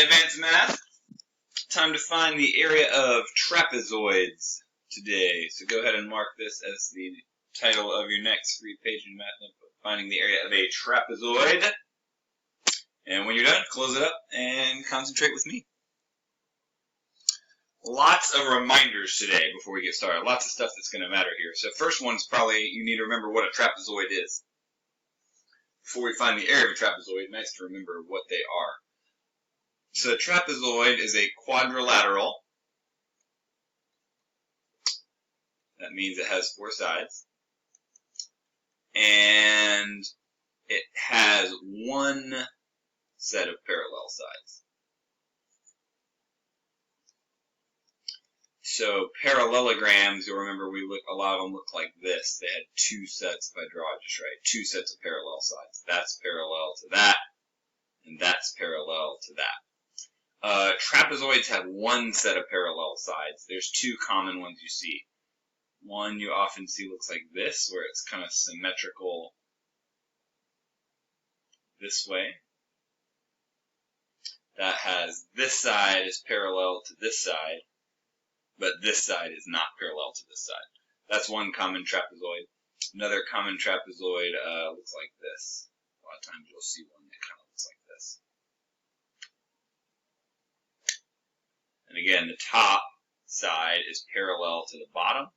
Alright, advanced math. Time to find the area of trapezoids today. So go ahead and mark this as the title of your next 3-page math notebook. Finding the area of a trapezoid. And when you're done, close it up and concentrate with me. Lots of reminders today before we get started. Lots of stuff that's going to matter here. So first one's probably you need to remember what a trapezoid is. Before we find the area of a trapezoid, nice to remember what they are. So a trapezoid is a quadrilateral. That means it has 4 sides. And it has one set of parallel sides. So parallelograms, you'll remember a lot of them look like this. They had 2 sets, if I draw it just right, 2 sets of parallel sides. That's parallel to that, and that's parallel to that. Trapezoids have one set of parallel sides. There's 2 common ones you see. One you often see looks like this, where it's kind of symmetrical this way. That has this side is parallel to this side, but this side is not parallel to this side. That's one common trapezoid. Another common trapezoid looks like this. A lot of times you'll see one that kind of looks like this. And again, the top side is parallel to the bottom,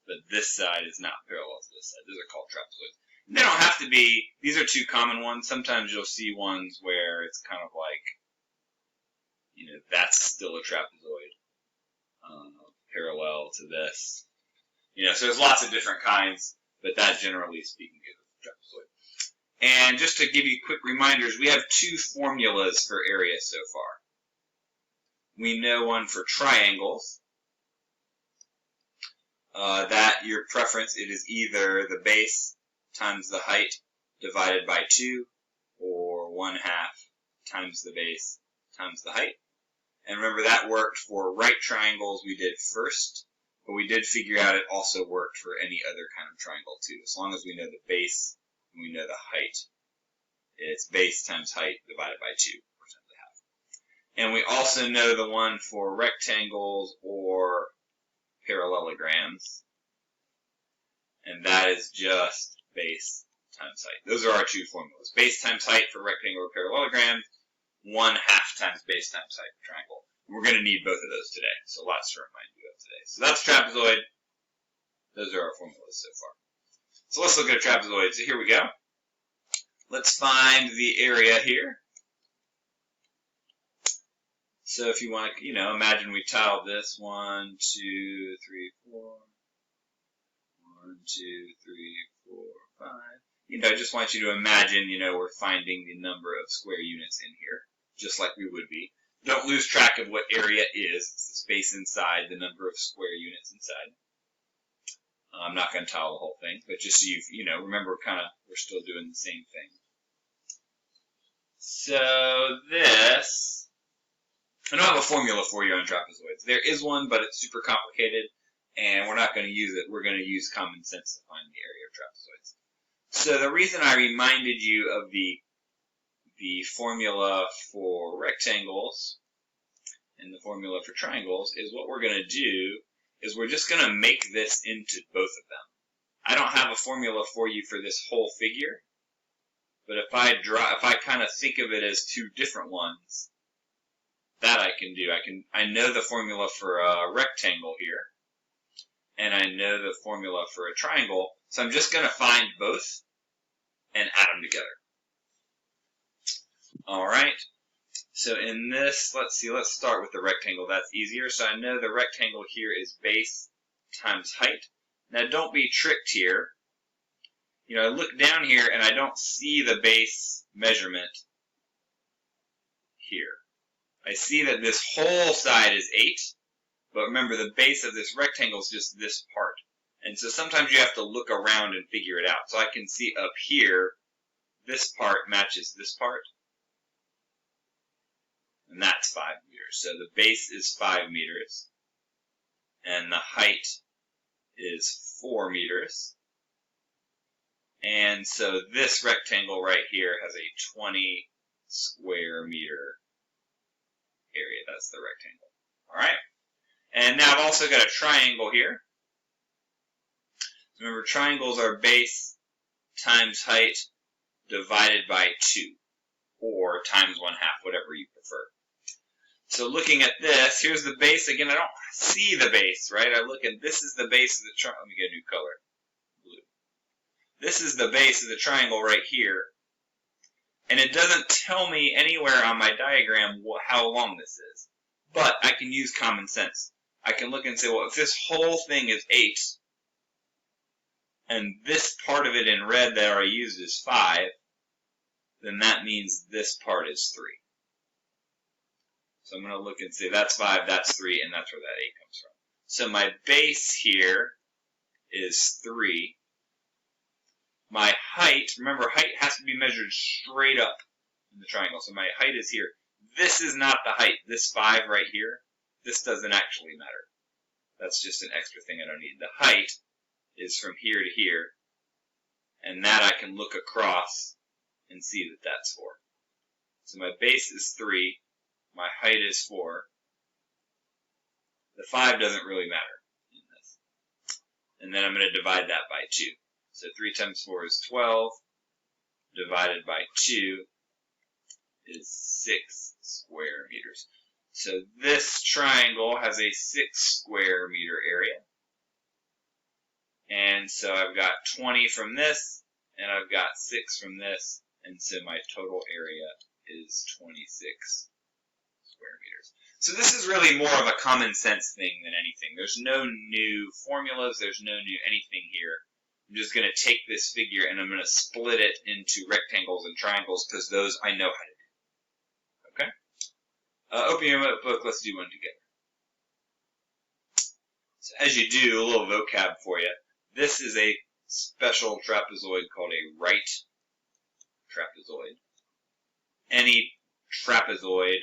but this side is not parallel to this side. Those are called trapezoids. And they don't have to be, these are 2 common ones. Sometimes you'll see ones where it's kind of like, that's still a trapezoid, parallel to this. So there's lots of different kinds, but that generally speaking is a trapezoid. And just to give you quick reminders, we have 2 formulas for area so far. We know one for triangles. That your preference, it is either the base times the height divided by 2, or 1/2 times the base times the height. And remember that worked for right triangles we did first, but we did figure out it also worked for any other kind of triangle too. As long as we know the base and we know the height, it's base times height divided by 2, or times 1/2. And we also know the one for rectangles or parallelograms, and that is just base times height. Those are our 2 formulas. Base times height for rectangle or parallelogram, 1/2 times base times height for triangle. We're going to need both of those today, so lots to remind you of today. So that's trapezoid. Those are our formulas so far. So let's look at a trapezoid. So here we go. Let's find the area here. So if you want to, imagine we tiled this 1, 2, 3, 4. 1, 2, 3, 4, 5. I just want you to imagine, we're finding the number of square units in here, just like we would be. Don't lose track of what area is. It's the space inside, the number of square units inside. I'm not going to tile the whole thing, but just so you remember we're still doing the same thing. So this, I don't have a formula for you on trapezoids. There is one, but it's super complicated, and we're not going to use it. We're going to use common sense to find the area of trapezoids. So the reason I reminded you of the formula for rectangles and the formula for triangles is what we're going to do is we're just going to make this into both of them. I don't have a formula for you for this whole figure, but if I kind of think of it as 2 different ones, that I can do. I know the formula for a rectangle here, and I know the formula for a triangle, so I'm just going to find both and add them together. Alright, so in this, let's start with the rectangle. That's easier. So I know the rectangle here is base times height. Now don't be tricked here. I look down here and I don't see the base measurement here. I see that this whole side is 8, but remember the base of this rectangle is just this part. And so sometimes you have to look around and figure it out. So I can see up here, this part matches this part. And that's 5 meters. So the base is 5 meters. And the height is 4 meters. And so this rectangle right here has a 20 square meter area. That's the rectangle. All right? And now I've also got a triangle here. Remember, triangles are base times height divided by 2, or times 1/2, whatever you prefer. So looking at this, here's the base. Again, I don't see the base, right? I look and this is the base of the triangle. Let me get a new color, blue. This is the base of the triangle right here. And it doesn't tell me anywhere on my diagram how long this is. But I can use common sense. I can look and say, well, if this whole thing is 8, and this part of it in red that I used is 5, then that means this part is 3. So I'm going to look and say that's 5, that's 3, and that's where that 8 comes from. So my base here is 3. My height, remember height has to be measured straight up in the triangle. So my height is here. This is not the height. This 5 right here, this doesn't actually matter. That's just an extra thing I don't need. The height is from here to here, and that I can look across and see that that's 4. So my base is 3, my height is 4. The 5 doesn't really matter in this. And then I'm going to divide that by 2. So 3 times 4 is 12, divided by 2 is 6 square meters. So this triangle has a 6 square meter area. And so I've got 20 from this, and I've got 6 from this, and so my total area is 26 square meters. So this is really more of a common sense thing than anything. There's no new formulas, there's no new anything here. I'm just going to take this figure and I'm going to split it into rectangles and triangles because those I know how to do. Okay? Open your notebook, let's do one together. So as you do, a little vocab for you. This is a special trapezoid called a right trapezoid. Any trapezoid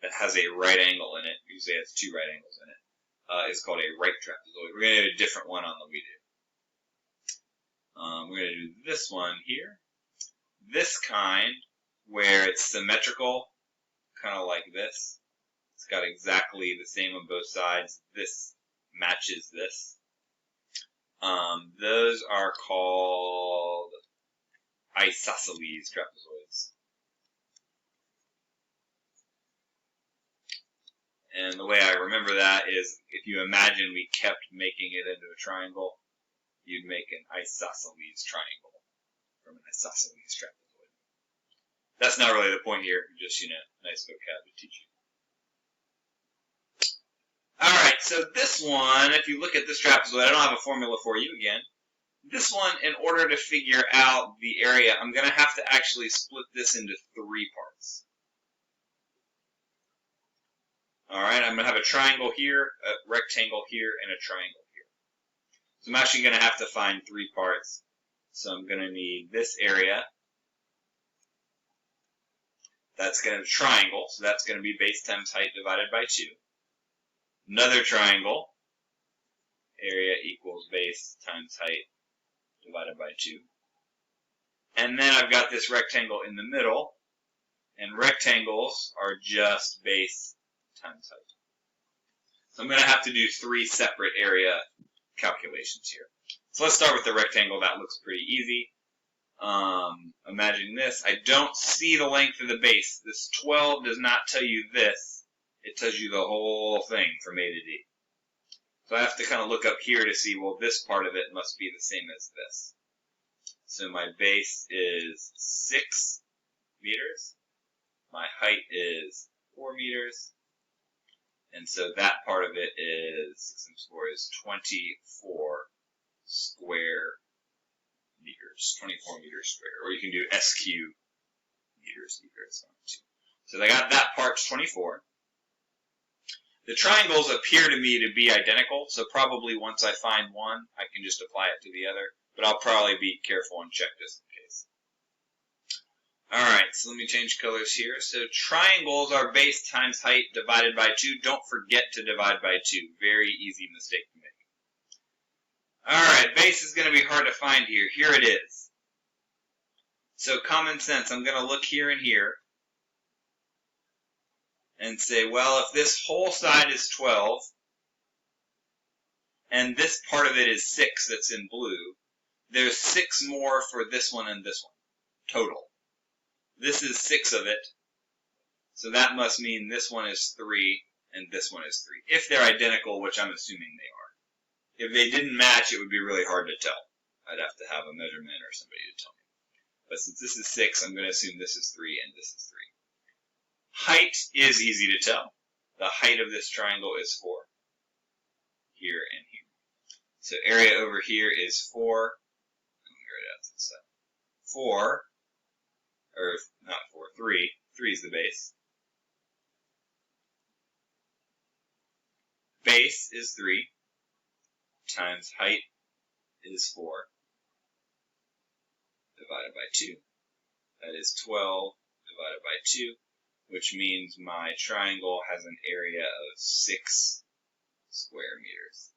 that has a right angle in it, usually has 2 right angles in it, is called a right trapezoid. We're going to do a different one on the we do. We're going to do this one here. This kind, where it's symmetrical, kind of like this. It's got exactly the same on both sides. This matches this. Those are called isosceles trapezoids. And the way I remember that is if you imagine we kept making it into a triangle, you'd make an isosceles triangle from an isosceles trapezoid. That's not really the point here, just, nice vocab to teach you. Alright, so this one, if you look at this trapezoid, I don't have a formula for you again. This one, in order to figure out the area, I'm going to have to actually split this into 3 parts. Alright, I'm going to have a triangle here, a rectangle here, and a triangle here. So I'm actually going to have to find 3 parts. So I'm going to need this area. That's going to be a triangle, so that's going to be base times height divided by 2. Another triangle, area equals base times height divided by 2. And then I've got this rectangle in the middle, and rectangles are just base times height. So I'm going to have to do 3 separate area calculations here. So let's start with the rectangle. That looks pretty easy. Imagine this. I don't see the length of the base. This 12 does not tell you this. It tells you the whole thing from A to D. So I have to kind of look up here to see, well, this part of it must be the same as this. So my base is 6 meters. My height is 4 meters. And so that part of it is, 6 times 4 is 24 square meters. 24 meters square. Or you can do SQ meters. So I got that part, 24. The triangles appear to me to be identical, so probably once I find one, I can just apply it to the other. But I'll probably be careful and check just in case. Alright, so let me change colors here. So triangles are base times height divided by 2. Don't forget to divide by 2. Very easy mistake to make. Alright, base is going to be hard to find here. Here it is. So common sense, I'm going to look here and here. and say, well, if this whole side is 12, and this part of it is 6 that's in blue, there's 6 more for this one and this one, total. This is 6 of it, so that must mean this one is 3 and this one is 3. If they're identical, which I'm assuming they are. If they didn't match, it would be really hard to tell. I'd have to have a measurement or somebody to tell me. But since this is 6, I'm going to assume this is 3 and this is 3. Height is easy to tell. The height of this triangle is 4. Here and here. So area over here is 4. Here it is. 4, or not 4, 3. 3 is the base. Base is 3 times height is 4 divided by 2. That is 12 divided by 2, which means my triangle has an area of 6 square meters.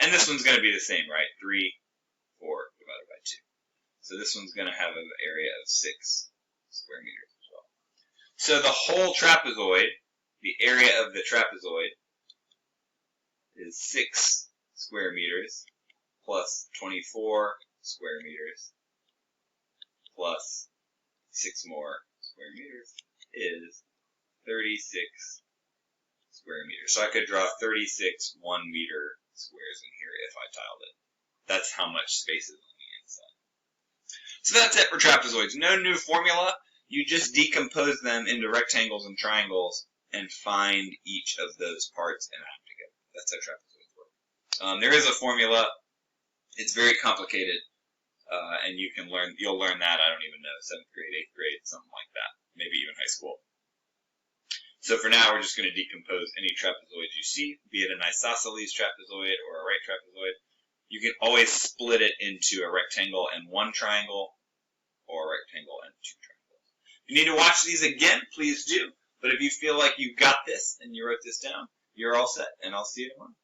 And this one's going to be the same, right? 3, 4 divided by 2. So this one's going to have an area of 6 square meters as well. So the whole trapezoid, the area of the trapezoid, is 6 square meters plus 24 square meters plus 6 more square meters is 36 square meters. So I could draw 36 1-meter squares in here if I tiled it. That's how much space is on the inside. So that's it for trapezoids. No new formula. You just decompose them into rectangles and triangles and find each of those parts and add them together. That's how trapezoids work. There is a formula. It's very complicated, and you'll learn that, I don't even know, 7th grade, 8th grade, something like that, maybe even high school. So for now, we're just going to decompose any trapezoid you see, be it an isosceles trapezoid or a right trapezoid. You can always split it into a rectangle and 1 triangle, or a rectangle and 2 triangles. If you need to watch these again, please do. But if you feel like you got this and you wrote this down, you're all set, and I'll see you tomorrow.